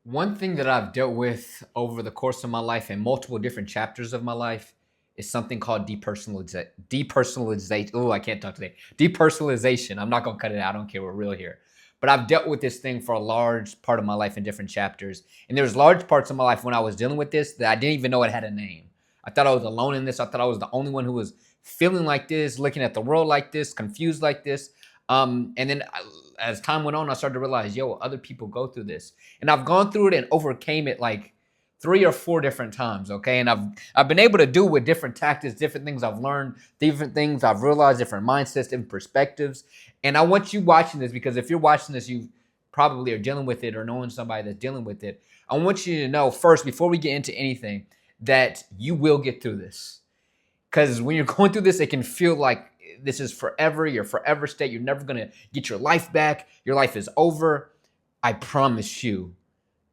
One thing that I've dealt with over the course of my life and multiple different chapters of my life is something called depersonalization. Depersonalization. Oh, I can't talk today. Depersonalization. I'm not gonna cut it out. I don't care. We're real here. But I've dealt with this thing for a large part of my life in different chapters. And there's large parts of my life when I was dealing with this that I didn't even know it had a name. I thought I was alone in this. I thought I was the only one who was feeling like this, looking at the world like this, confused like this. And then as time went on, I started to realize, yo, other people go through this, and I've gone through it and overcame it like 3 or 4 different times. Okay, and I've been able to do with different tactics, different things I've learned, different things I've realized, different mindsets, different perspectives. And I want you watching this because if you're watching this, you probably are dealing with it or knowing somebody that's dealing with it. I want you to know first, before we get into anything, that you will get through this. Because when you're going through this, it can feel like this is forever, your forever state. You're never going to get your life back. Your life is over. I promise you,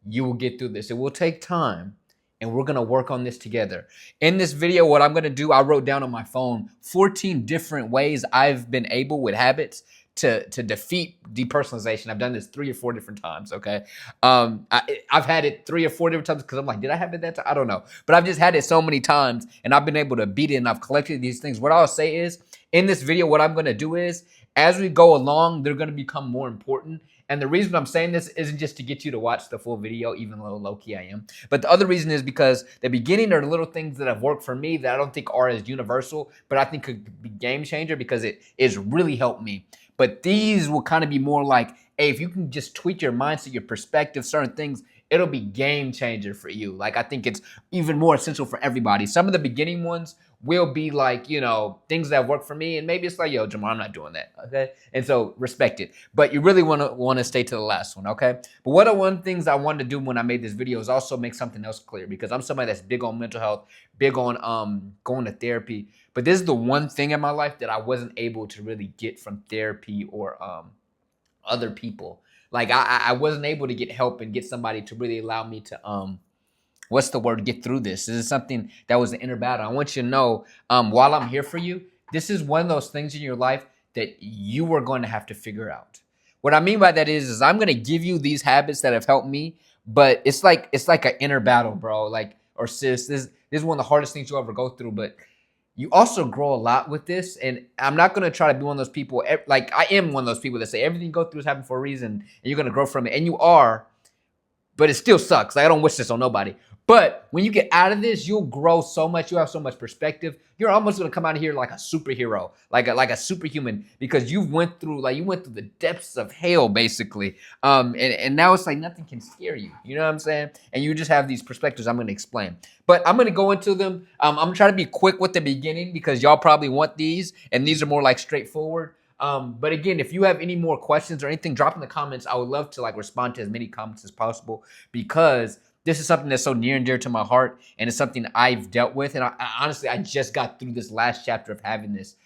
you will get through this. It will take time, and we're going to work on this together. In this video, what I'm going to do, I wrote down on my phone 14 different ways I've been able with habits to defeat depersonalization. I've done this 3 or 4 different times, okay? I've had it 3 or 4 different times because I'm like, did I have it that time? I don't know. But I've just had it so many times, and I've been able to beat it, and I've collected these things. What I'll say is, in this video, what I'm going to do is, as we go along, they're going to become more important. And the reason I'm saying this isn't just to get you to watch the full video, even though low-key I am. But the other reason is because the beginning are little things that have worked for me that I don't think are as universal, but I think could be game changer because it has really helped me. But these will kind of be more like, hey, if you can just tweak your mindset, your perspective, certain things, it'll be game changer for you. Like, I think it's even more essential for everybody. Some of the beginning ones will be like, things that work for me. And maybe it's like, yo, Jamar, I'm not doing that. Okay. And so respect it. But you really want to stay to the last one. Okay. But one of the things I wanted to do when I made this video is also make something else clear, because I'm somebody that's big on mental health, big on going to therapy. But this is the one thing in my life that I wasn't able to really get from therapy or other people. Like I wasn't able to get help and get somebody to really allow me to what's the word, get through this. This is something that was an inner battle. I want you to know, while I'm here for you, this is one of those things in your life that you are going to have to figure out. What I mean by that is I'm going to give you these habits that have helped me, but it's like an inner battle, bro. Like, or sis, this is one of the hardest things you'll ever go through, but you also grow a lot with this. And I'm not going to try to be one of those people, like I am one of those people that say everything you go through is happening for a reason and you're going to grow from it. And you are, but it still sucks. Like, I don't wish this on nobody. But when you get out of this, you'll grow so much. You have so much perspective. You're almost gonna come out of here like a superhero, like a superhuman, because you went through the depths of hell, basically. And now it's like nothing can scare you. You know what I'm saying? And you just have these perspectives I'm gonna explain. But I'm gonna go into them. I'm gonna try to be quick with the beginning because y'all probably want these, and these are more like straightforward. But again, if you have any more questions or anything, drop in the comments. I would love to respond to as many comments as possible, because this is something that's so near and dear to my heart, and it's something I've dealt with. And I honestly, I just got through this last chapter of having this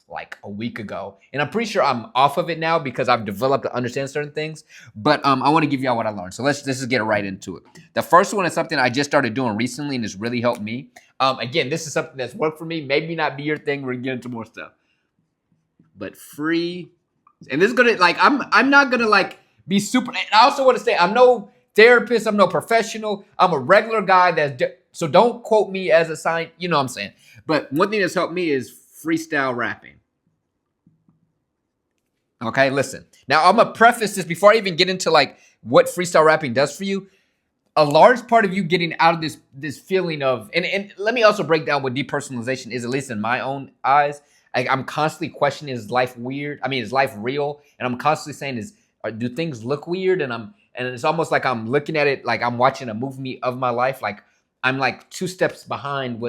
like a week ago, and I'm pretty sure I'm off of it now because I've developed to understand certain things. But I want to give y'all what I learned. So let's just get right into it. The first one is something I just started doing recently, and it's really helped me. Again, this is something that's worked for me. Maybe not be your thing. We're gonna get into more stuff. But free, and this is gonna I'm not gonna be super. And I also want to say I'm no therapist, I'm no professional, I'm a regular guy so don't quote me as a sign, you know what I'm saying. But one thing that's helped me is freestyle rapping. Okay, listen. Now I'm gonna preface this before I even get into what freestyle rapping does for you. A large part of you getting out of this feeling of, and let me also break down what depersonalization is, at least in my own eyes. I'm constantly questioning, is life weird? I mean, is life real? And I'm constantly saying, do things look weird? And it's almost like I'm looking at it like I'm watching a movie of my life. Like I'm like 2 steps behind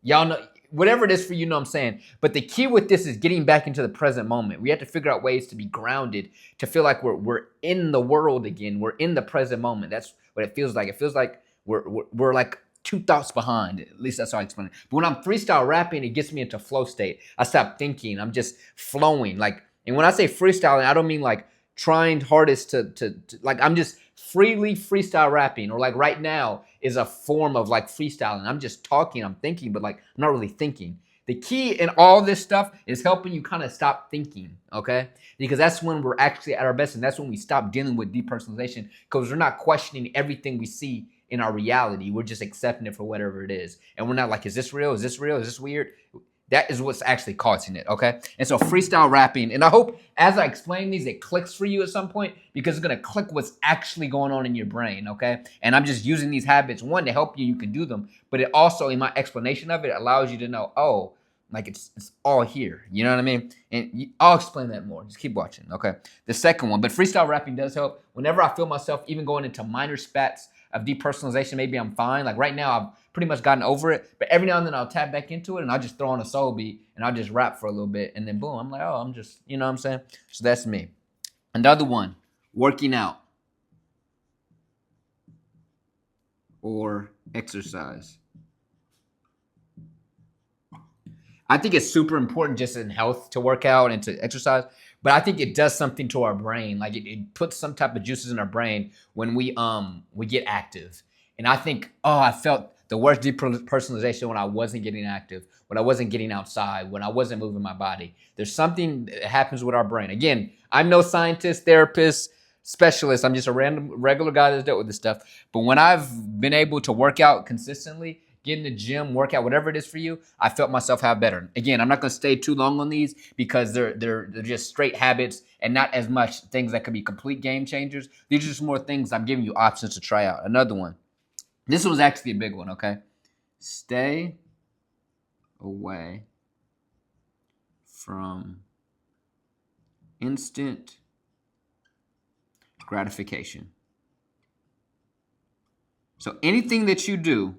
y'all know, whatever it is for you, know what I'm saying. But the key with this is getting back into the present moment. We have to figure out ways to be grounded, to feel like we're in the world again. We're in the present moment. That's what it feels like. It feels like we're like 2 thoughts behind. At least that's how I explain it. But when I'm freestyle rapping, it gets me into flow state. I stop thinking. I'm just flowing. And when I say freestyling, I don't mean trying hardest to I'm just freely freestyle rapping, or right now is a form of freestyling. I'm just talking, I'm thinking, but I'm not really thinking. The key in all this stuff is helping you kind of stop thinking, okay? Because that's when we're actually at our best, and that's when we stop dealing with depersonalization, because we're not questioning everything we see in our reality. We're just accepting it for whatever it is. And we're not like, is this real? Is this real? Is this weird? That is what's actually causing it, okay? And so freestyle rapping, and I hope as I explain these, it clicks for you at some point, because it's gonna click what's actually going on in your brain, okay? And I'm just using these habits, one, to help you, you can do them, but it also, in my explanation of it, allows you to know, oh, like it's all here, you know what I mean? And I'll explain that more, just keep watching, okay? The second one, but freestyle rapping does help. Whenever I feel myself even going into minor spats of depersonalization, maybe I'm fine. Like right now, I've pretty much gotten over it, but every now and then I'll tap back into it and I'll just throw on a soul beat and I'll just rap for a little bit, and then boom, I'm like, oh, I'm just, you know what I'm saying? So that's me. Another one, working out or exercise. I think it's super important just in health to work out and to exercise, but I think it does something to our brain. Like it puts some type of juices in our brain when we get active. And I think, oh, I felt the worst depersonalization when I wasn't getting active, when I wasn't getting outside, when I wasn't moving my body. There's something that happens with our brain. Again, I'm no scientist, therapist, specialist. I'm just a regular guy that's dealt with this stuff. But when I've been able to work out consistently, get in the gym, work out, whatever it is for you, I felt myself have better. Again, I'm not going to stay too long on these because they're just straight habits and not as much things that could be complete game changers. These are just more things I'm giving you options to try out. Another one. This was actually a big one, okay? Stay away from instant gratification. So anything that you do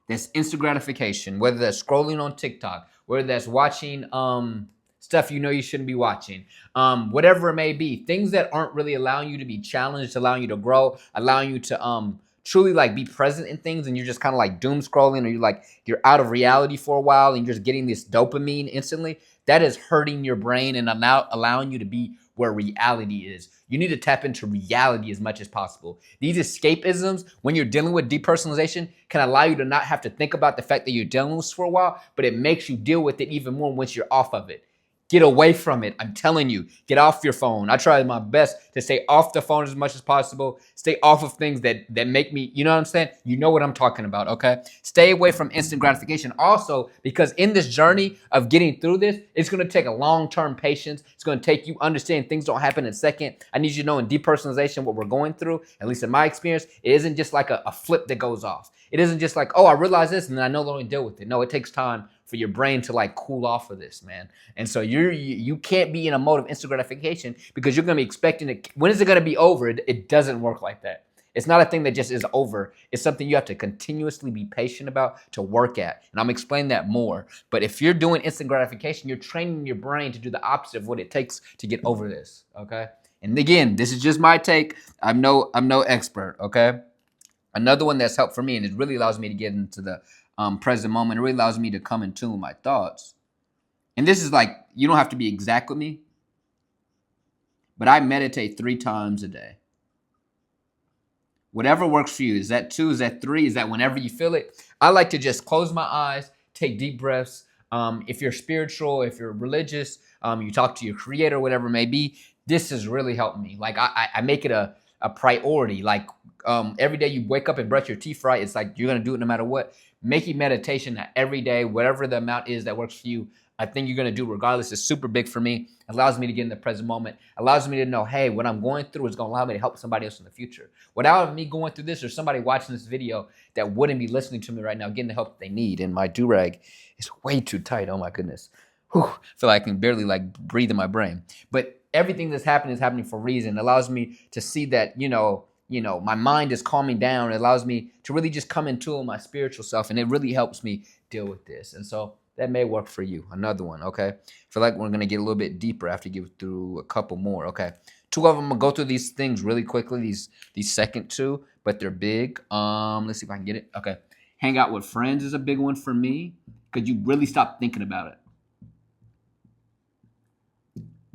that's instant gratification, whether that's scrolling on TikTok, whether that's watching stuff you know you shouldn't be watching, whatever it may be, things that aren't really allowing you to be challenged, allowing you to grow, allowing you to truly like be present in things, and you're just kind of like doom scrolling, or you're out of reality for a while and you're just getting this dopamine instantly, that is hurting your brain and allowing you to be where reality is. You need to tap into reality as much as possible. These escapisms, when you're dealing with depersonalization, can allow you to not have to think about the fact that you're dealing with this for a while, but it makes you deal with it even more once you're off of it. Get away from it. I'm telling you, get off your phone. I try my best to stay off the phone as much as possible. Stay off of things that make me, you know what I'm saying? You know what I'm talking about, okay? Stay away from instant gratification. Also, because in this journey of getting through this, it's going to take a long-term patience. It's going to take you understanding things don't happen in a second. I need you to know in depersonalization what we're going through, at least in my experience, it isn't just like a flip that goes off. It isn't just like, oh, I realize this and then I no longer deal with it. No, it takes time for your brain to like cool off of this, man. And so you can't be in a mode of instant gratification because you're going to be expecting it. When is it going to be over? It doesn't work like that. It's not a thing that just is over. It's something you have to continuously be patient about to work at. And I'm explaining that more. But if you're doing instant gratification, you're training your brain to do the opposite of what it takes to get over this, okay? And again, this is just my take. I'm no expert, okay? Another one that's helped for me, and it really allows me to get into the present moment. It really allows me to come in tune with my thoughts. And this is like, you don't have to be exact with me, but I meditate 3 times a day. Whatever works for you. Is that 2? Is that 3? Is that whenever you feel it? I like to just close my eyes, take deep breaths. If you're spiritual, if you're religious, you talk to your creator, whatever it may be, this has really helped me. Like I make it a priority. Like every day you wake up and brush your teeth right, it's like you're going to do it no matter what. Making meditation every day, whatever the amount is that works for you, I think you're going to do regardless. It's super big for me. It allows me to get in the present moment. It allows me to know, hey, what I'm going through is going to allow me to help somebody else in the future. Without me going through this, or somebody watching this video that wouldn't be listening to me right now, getting the help that they need. And my do-rag is way too tight. Oh my goodness. Whew. I feel like I can barely like breathe in my brain. But everything that's happening is happening for a reason. It allows me to see that, my mind is calming down. It allows me to really just come into my spiritual self, and it really helps me deal with this. And so that may work for you. Another one, okay? I feel like we're going to get a little bit deeper after get through a couple more, okay? 2 of them, I'm going to go through these things really quickly, these second 2, but they're big. Let's see if I can get it. Okay. Hang out with friends is a big one for me because you really stop thinking about it.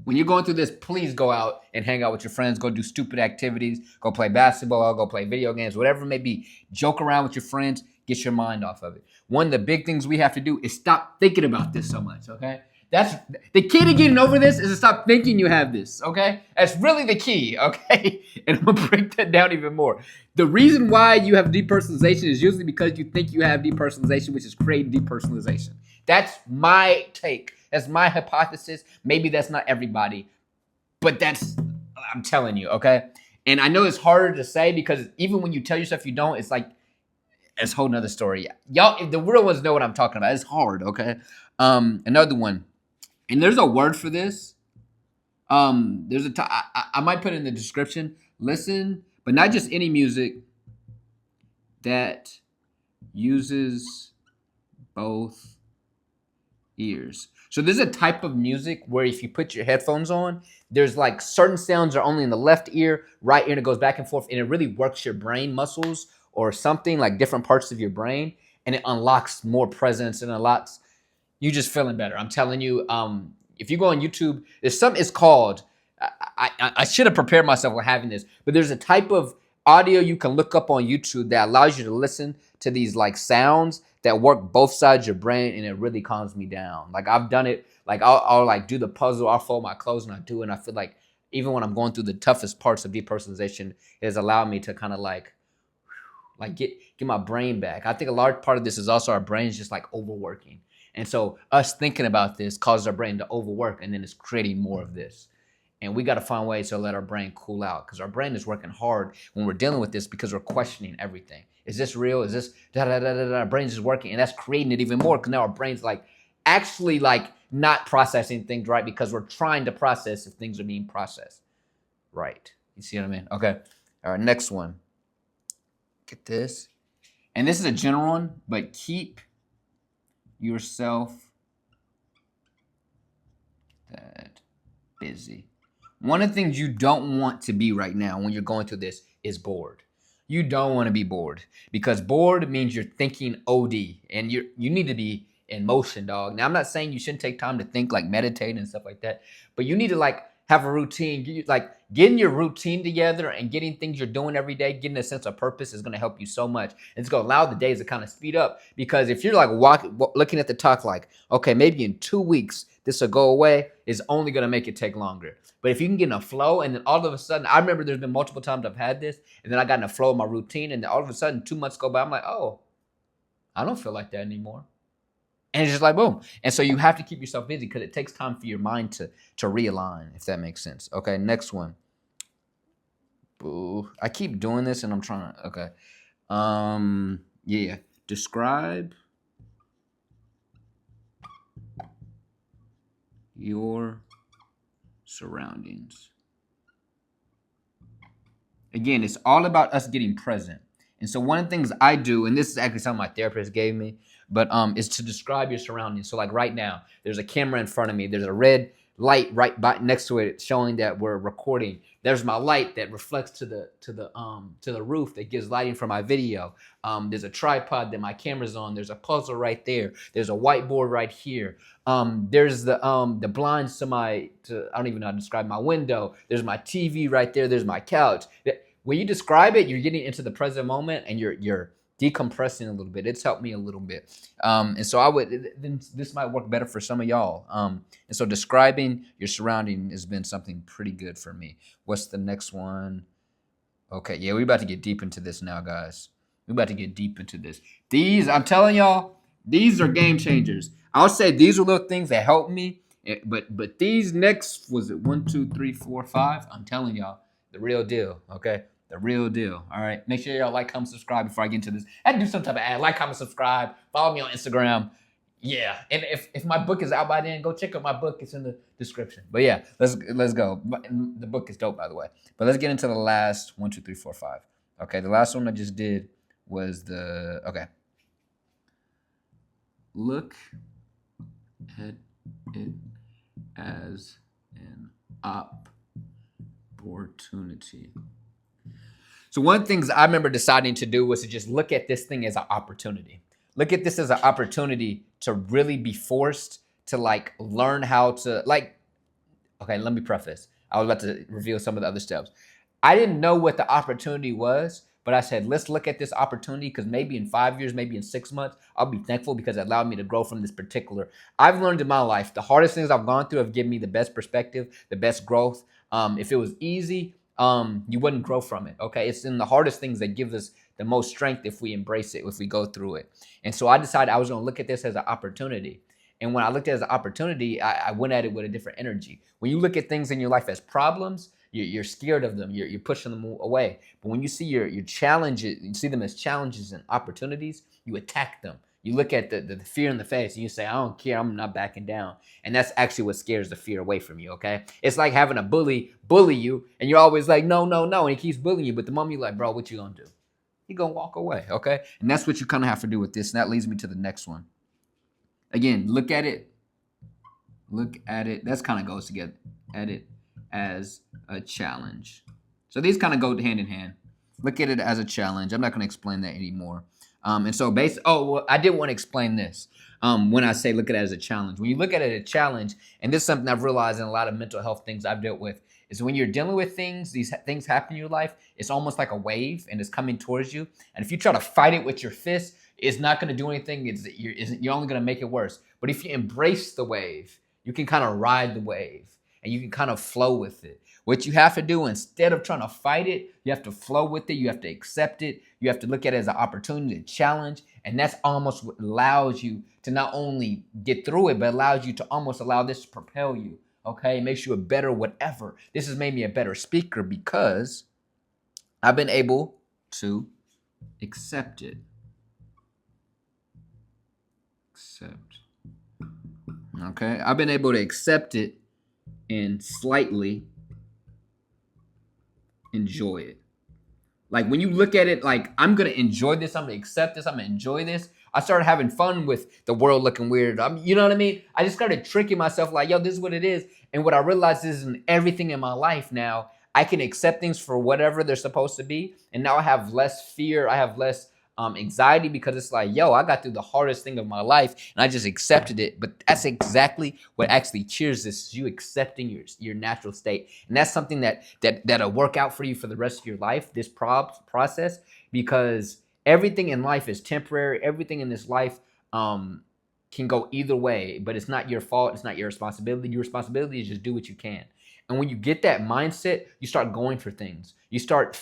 When you're going through this, please go out and hang out with your friends. Go do stupid activities. Go play basketball. Go play video games. Whatever it may be. Joke around with your friends. Get your mind off of it. One of the big things we have to do is stop thinking about this so much, okay? That's the key to getting over this is to stop thinking you have this, okay? That's really the key, okay? And I'm gonna break that down even more. The reason why you have depersonalization is usually because you think you have depersonalization, which is creating depersonalization. That's my take. That's my hypothesis. Maybe that's not everybody, but that's, I'm telling you, okay? And I know it's harder to say because even when you tell yourself you don't, it's like, it's a whole nother story. Y'all, if the real ones know what I'm talking about. It's hard, okay? Another one, and there's a word for this. There's I might put it in the description. Listen, but not just any music that uses both ears. So there's a type of music where if you put your headphones on, there's like certain sounds are only in the left ear, right ear, and it goes back and forth, and it really works your brain muscles or something like different parts of your brain, and it unlocks more presence and unlocks you just feeling better. I'm telling you, if you go on YouTube, there's something it's called. I should have prepared myself with having this, but there's a type of audio you can look up on YouTube that allows you to listen to these like sounds that work both sides of your brain, and it really calms me down. Like I've done it. Like I'll like do the puzzle. I'll fold my clothes and I do it. And I feel like even when I'm going through the toughest parts of depersonalization, it has allowed me to kind of like get my brain back. I think a large part of this is also our brains just like overworking. And so us thinking about this causes our brain to overwork, and then it's creating more of this. And we got to find ways to let our brain cool out, because our brain is working hard when we're dealing with this because we're questioning everything. Is this real? Is this da da da da da? Our brain's just working, and that's creating it even more because now our brain's like actually like not processing things right because we're trying to process if things are being processed right. You see what I mean? Okay. All right. Next one. Get this. And this is a general one, but keep yourself that busy. One of the things you don't want to be right now when you're going through this is bored. You don't want to be bored because bored means you're thinking OD, and you need to be in motion, dog. Now, I'm not saying you shouldn't take time to think, like meditate and stuff like that, but you need to like have a routine. Like getting your routine together and getting things you're doing every day, getting a sense of purpose is going to help you so much. It's going to allow the days to kind of speed up, because if you're like looking at the clock, like, okay, maybe in 2 weeks this will go away, is only going to make it take longer. But if you can get in a flow, and then all of a sudden, I remember there's been multiple times I've had this, and then I got in a flow of my routine, and then all of a sudden 2 months go by, I'm like, oh, I don't feel like that anymore. And it's just like, boom. And so you have to keep yourself busy because it takes time for your mind to realign, if that makes sense. Okay, next one. Boo. I keep doing this and I'm trying to, okay. Yeah. Describe your surroundings. Again, it's all about us getting present. And so one of the things I do, and this is actually something my therapist gave me, but is to describe your surroundings. So like right now, there's a camera in front of me. There's a red light right next to it showing that we're recording. There's my light that reflects to the roof that gives lighting for my video. There's a tripod that my camera's on. There's a puzzle right there. There's a whiteboard right here. There's the blinds I don't even know how to describe my window. There's my TV right there. There's my couch. When you describe it, you're getting into the present moment and you're decompressing a little bit. It's helped me a little bit. And so this might work better for some of y'all. And so describing your surrounding has been something pretty good for me. What's the next one? Okay, yeah, we're about to get deep into this now, guys. We're about to get deep into this. I'm telling y'all, these are game changers. I'll say these are little things that help me, but these next, was it 1, 2, 3, 4, 5? I'm telling y'all, the real deal, okay? The real deal. All right. Make sure y'all like, comment, subscribe before I get into this. I had to do some type of ad. Like, comment, subscribe. Follow me on Instagram. Yeah. And if my book is out by then, go check out my book. It's in the description. But yeah, let's go. The book is dope, by the way. But let's get into the last 1, 2, 3, 4, 5. Okay. The last one I just did was okay. Look at it as an opportunity. So one of the things I remember deciding to do was to just look at this thing as an opportunity. Look at this as an opportunity to really be forced to like learn how to okay, let me preface. I was about to reveal some of the other steps. I didn't know what the opportunity was, but I said, let's look at this opportunity because maybe in 5 years, maybe in 6 months, I'll be thankful because it allowed me to grow from this particular. I've learned in my life, the hardest things I've gone through have given me the best perspective, the best growth. If it was easy, you wouldn't grow from it. Okay. It's in the hardest things that give us the most strength if we embrace it, if we go through it. And so I decided I was going to look at this as an opportunity. And when I looked at it as an opportunity, I went at it with a different energy. When you look at things in your life as problems, you're scared of them. You're pushing them away. But when you see your challenges, you see them as challenges and opportunities, you attack them. You look at the fear in the face and you say, I don't care. I'm not backing down. And that's actually what scares the fear away from you, okay? It's like having a bully you, and you're always like, no, no, no. And he keeps bullying you. But the moment you're like, bro, what you going to do? You're going to walk away, okay? And that's what you kind of have to do with this. And that leads me to the next one. Again, look at it. Look at it. That's kind of goes together. At it as a challenge. So these kind of go hand in hand. Look at it as a challenge. I'm not going to explain that anymore. And so I did want to explain this. When I say look at it as a challenge. When you look at it as a challenge, and this is something I've realized in a lot of mental health things I've dealt with, is when you're dealing with things, these things happen in your life, it's almost like a wave and it's coming towards you. And if you try to fight it with your fist, it's not going to do anything. You're only going to make it worse. But if you embrace the wave, you can kind of ride the wave and you can kind of flow with it. What you have to do, instead of trying to fight it, you have to flow with it. You have to accept it. You have to look at it as an opportunity to challenge. And that's almost what allows you to not only get through it, but allows you to almost allow this to propel you. Okay, it makes you a better whatever. This has made me a better speaker because I've been able to accept it. Okay, I've been able to accept it and slightly enjoy it. Like when you look at it, like I'm gonna enjoy this, I'm gonna accept this, I'm gonna enjoy this. I started having fun with the world looking weird. You know what I mean? I just started tricking myself like, yo, this is what it is. And what I realized is in everything in my life now, I can accept things for whatever they're supposed to be. And now I have less fear. I have less anxiety because it's like, yo, I got through the hardest thing of my life and I just accepted it. But that's exactly what actually cheers this, is you accepting your natural state. And that's something that'll work out for you for the rest of your life, this process, because everything in life is temporary. Everything in this life can go either way, but it's not your fault. It's not your responsibility. Your responsibility is just do what you can. And when you get that mindset, you start going for things. You start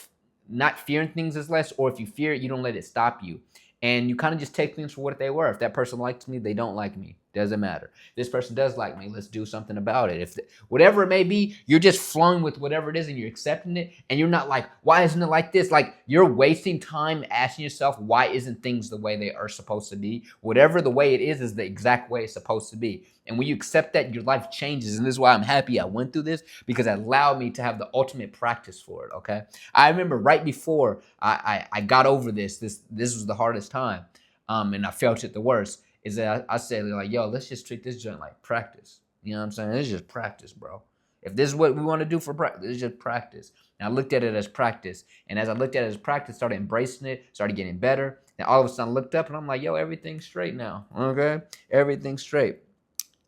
not fearing things as less, or if you fear it, you don't let it stop you. And you kind of just take things for what they were. If that person likes me, they don't like me. Doesn't matter. This person does like me. Let's do something about it. Whatever it may be, you're just flowing with whatever it is and you're accepting it. And you're not like, why isn't it like this? Like you're wasting time asking yourself, why isn't things the way they are supposed to be? Whatever the way it is the exact way it's supposed to be. And when you accept that, your life changes. And this is why I'm happy I went through this, because it allowed me to have the ultimate practice for it. Okay. I remember right before I got over this was the hardest time. And I felt it the worst. Is that I said, like, yo, let's just treat this joint like practice. You know what I'm saying? It's just practice, bro. If this is what we want to do for practice, it's just practice. And I looked at it as practice. And as I looked at it as practice, started embracing it, started getting better. And all of a sudden I looked up and I'm like, yo, everything's straight now. Okay? Everything's straight.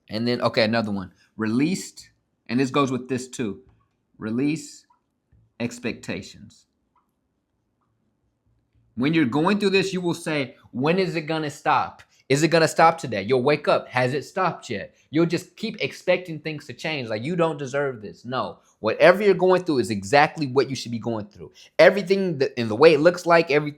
And then, okay, another one. Released, and this goes with this too. Release expectations. When you're going through this, you will say, when is it going to stop? Is it going to stop today? You'll wake up. Has it stopped yet? You'll just keep expecting things to change. Like, you don't deserve this. No. Whatever you're going through is exactly what you should be going through. Everything in the way it looks like, every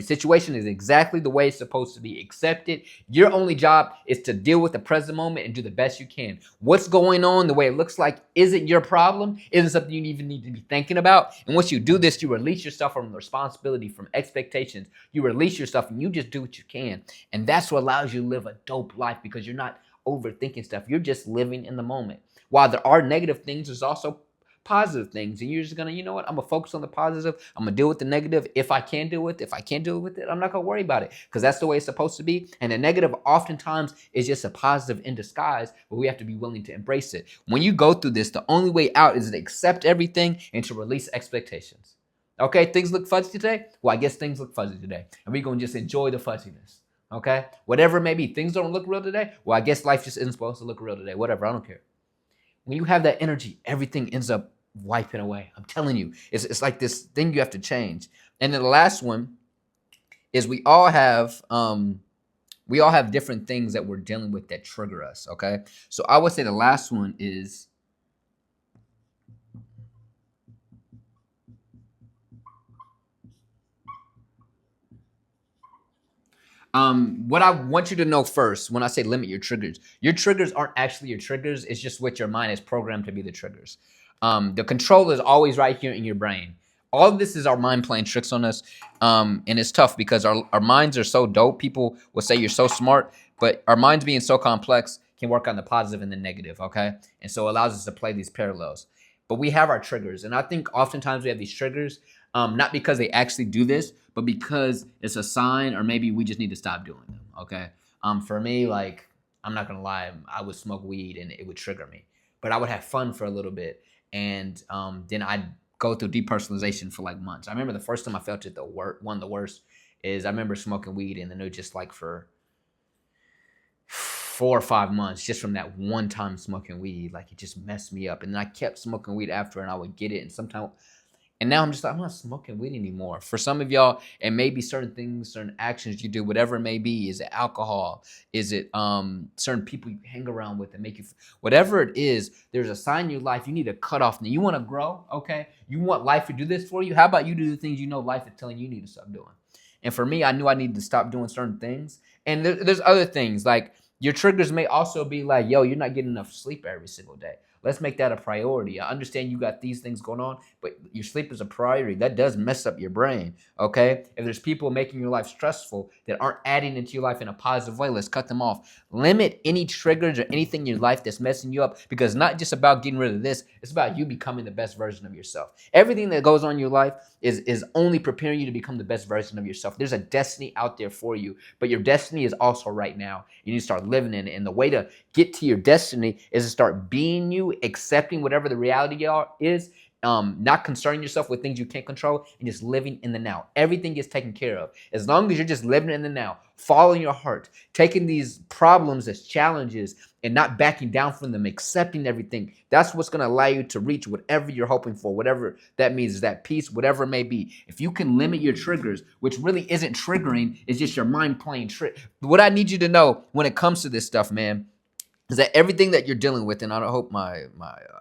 situation is exactly the way it's supposed to be. Accept it. Your only job is to deal with the present moment and do the best you can. What's going on, the way it looks like, isn't your problem. Isn't something you even need to be thinking about. And once you do this, you release yourself from responsibility, from expectations. You release yourself and you just do what you can. And that's what allows you to live a dope life, because you're not overthinking stuff. You're just living in the moment. While there are negative things, there's also positive things, and you're just gonna, you know what, I'm gonna focus on the positive. I'm gonna deal with the negative if I can deal with it. If I can't deal with it, I'm not gonna worry about it, because that's the way it's supposed to be. And the negative oftentimes is just a positive in disguise, but we have to be willing to embrace it. When you go through this, the only way out is to accept everything and to release expectations. Okay, things look fuzzy today? Well, I guess things look fuzzy today, and we're gonna just enjoy the fuzziness. Okay, whatever it may be, things don't look real today. Well, I guess life just isn't supposed to look real today. Whatever, I don't care. When you have that energy, everything ends up wiping away. I'm telling you, it's like this thing you have to change. And then the last one is we all have different things that we're dealing with that trigger us. Okay, so I would say the last one is what I want you to know first when I say limit your triggers aren't actually your triggers. It's just what your mind is programmed to be the triggers. The control is always right here in your brain. All of this is our mind playing tricks on us. And it's tough because our minds are so dope. People will say you're so smart, but our minds being so complex can work on the positive and the negative, okay? And so it allows us to play these parallels. But we have our triggers. And I think oftentimes we have these triggers, not because they actually do this, but because it's a sign, or maybe we just need to stop doing them, okay? For me, like, I'm not gonna lie, I would smoke weed and it would trigger me. But I would have fun for a little bit. And then I'd go through depersonalization for like months. I remember the first time I felt it, one of the worst is I remember smoking weed, and then it was just like for 4 or 5 months, just from that one time smoking weed, like it just messed me up. And then I kept smoking weed after, and I would get it, and sometimes, and now I'm just like, I'm not smoking weed anymore. For some of y'all, it may be certain things, certain actions you do, whatever it may be. Is it alcohol? Is it certain people you hang around with that make you, whatever it is, there's a sign in your life you need to cut off. Now, you want to grow, okay? You want life to do this for you? How about you do the things you know life is telling you need to stop doing? And for me, I knew I needed to stop doing certain things. And there's other things, like your triggers may also be like, yo, you're not getting enough sleep every single day. Let's make that a priority. I understand you got these things going on, but your sleep is a priority. That does mess up your brain, okay? If there's people making your life stressful that aren't adding into your life in a positive way, let's cut them off. Limit any triggers or anything in your life that's messing you up, because it's not just about getting rid of this. It's about you becoming the best version of yourself. Everything that goes on in your life is only preparing you to become the best version of yourself. There's a destiny out there for you, but your destiny is also right now. You need to start living in it. And the way to get to your destiny is to start being you, accepting whatever the reality is, not concerning yourself with things you can't control, and just living in the now. Everything gets taken care of. As long as you're just living in the now, following your heart, taking these problems as challenges and not backing down from them, accepting everything, that's what's going to allow you to reach whatever you're hoping for, whatever that means, is that peace, whatever it may be. If you can limit your triggers, which really isn't triggering, it's just your mind playing trick. What I need you to know when it comes to this stuff, man, is that everything that you're dealing with, and I hope my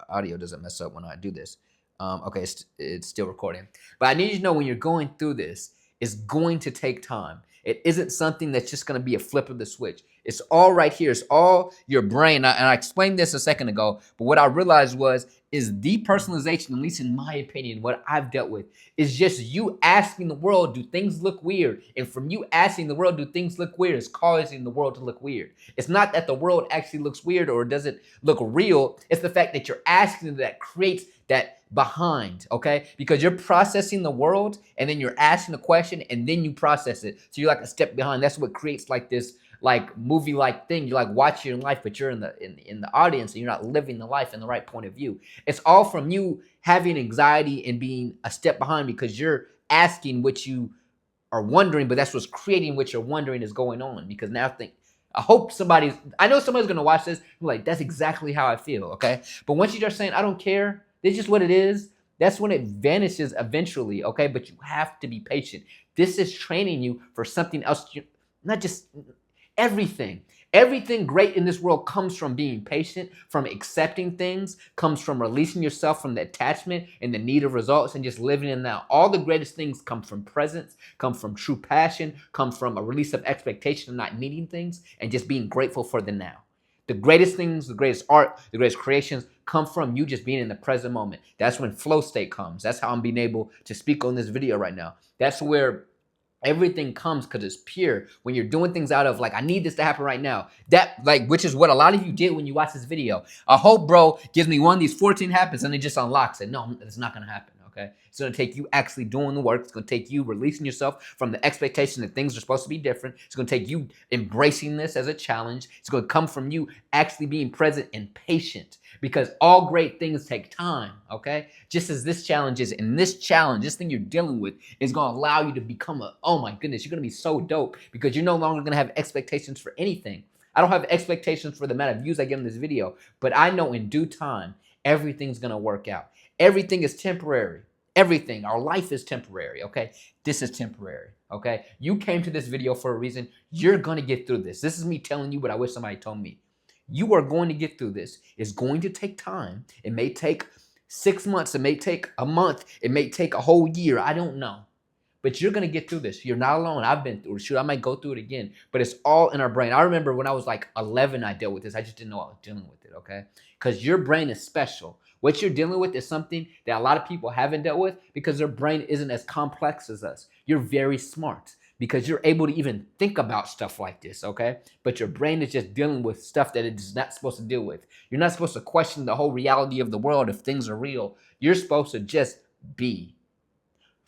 audio doesn't mess up when I do this. Okay, it's still recording. But I need you to know when you're going through this, it's going to take time. It isn't something that's just going to be a flip of the switch. It's all right here. It's all your brain. And I explained this a second ago, but what I realized is depersonalization, at least in my opinion, what I've dealt with, is just you asking the world, do things look weird? And from you asking the world, do things look weird, is causing the world to look weird. It's not that the world actually looks weird or does it look real. It's the fact that you're asking that creates that behind, okay? Because you're processing the world, and then you're asking the question, and then you process it. So you're like a step behind. That's what creates like this like movie like thing. You're like watching your life, but you're in the audience, and you're not living the life in the right point of view. It's all from you having anxiety and being a step behind because you're asking what you are wondering, but that's what's creating what you're wondering is going on. Because now I know somebody's gonna watch this and be like, that's exactly how I feel, okay? But once you start saying, I don't care, this is just what it is, that's when it vanishes eventually, okay? But you have to be patient. This is training you for something else, not just everything. Everything great in this world comes from being patient, from accepting things, comes from releasing yourself from the attachment and the need of results and just living in now. All the greatest things come from presence, come from true passion, come from a release of expectation and not needing things and just being grateful for the now. The greatest things, the greatest art, the greatest creations come from you just being in the present moment. That's when flow state comes. That's how I'm being able to speak on this video right now. That's where everything comes, because it's pure. When you're doing things out of like, I need this to happen right now. That like, which is what a lot of you did when you watch this video. I hope bro gives me one of these 14 happens and it just unlocks it. No, it's not going to happen. Okay. It's going to take you actually doing the work. It's going to take you releasing yourself from the expectation that things are supposed to be different. It's going to take you embracing this as a challenge. It's going to come from you actually being present and patient, because all great things take time. Okay. Just as this challenge is, and this challenge, this thing you're dealing with is going to allow you to become oh my goodness, you're going to be so dope because you're no longer going to have expectations for anything. I don't have expectations for the amount of views I get in this video, but I know in due time, everything's going to work out. Everything is temporary. Everything. Our life is temporary, okay? This is temporary, okay? You came to this video for a reason. You're going to get through this. This is me telling you what I wish somebody told me. You are going to get through this. It's going to take time. It may take 6 months. It may take a month. It may take a whole year. I don't know. But you're going to get through this. You're not alone. I've been through it. Shoot, I might go through it again. But it's all in our brain. I remember when I was like 11, I dealt with this. I just didn't know I was dealing with it, okay? Because your brain is special. What you're dealing with is something that a lot of people haven't dealt with because their brain isn't as complex as us. You're very smart because you're able to even think about stuff like this, okay? But your brain is just dealing with stuff that it is not supposed to deal with. You're not supposed to question the whole reality of the world if things are real. You're supposed to just be.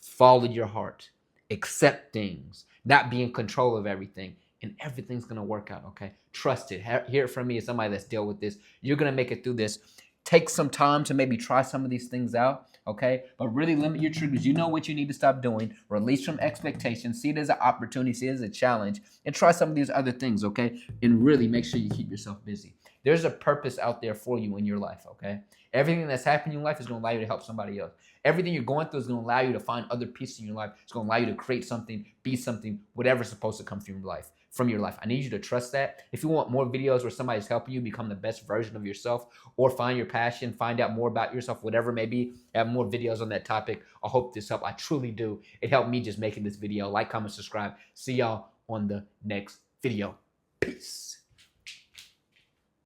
Follow your heart, accept things, not be in control of everything, and everything's gonna work out, okay? Trust it. Hear it from me as somebody that's dealt with this. You're gonna make it through this. Take some time to maybe try some of these things out, okay? But really limit your triggers. You know what you need to stop doing. Release from expectations. See it as an opportunity. See it as a challenge. And try some of these other things, okay? And really make sure you keep yourself busy. There's a purpose out there for you in your life, okay? Everything that's happening in your life is going to allow you to help somebody else. Everything you're going through is going to allow you to find other pieces in your life. It's going to allow you to create something, be something, whatever's supposed to come from your life. I need you to trust that. If you want more videos where somebody's helping you become the best version of yourself or find your passion, find out more about yourself, whatever it may be, I have more videos on that topic. I hope this helped. I truly do. It helped me just making this video. Like, comment, subscribe. See y'all on the next video. Peace.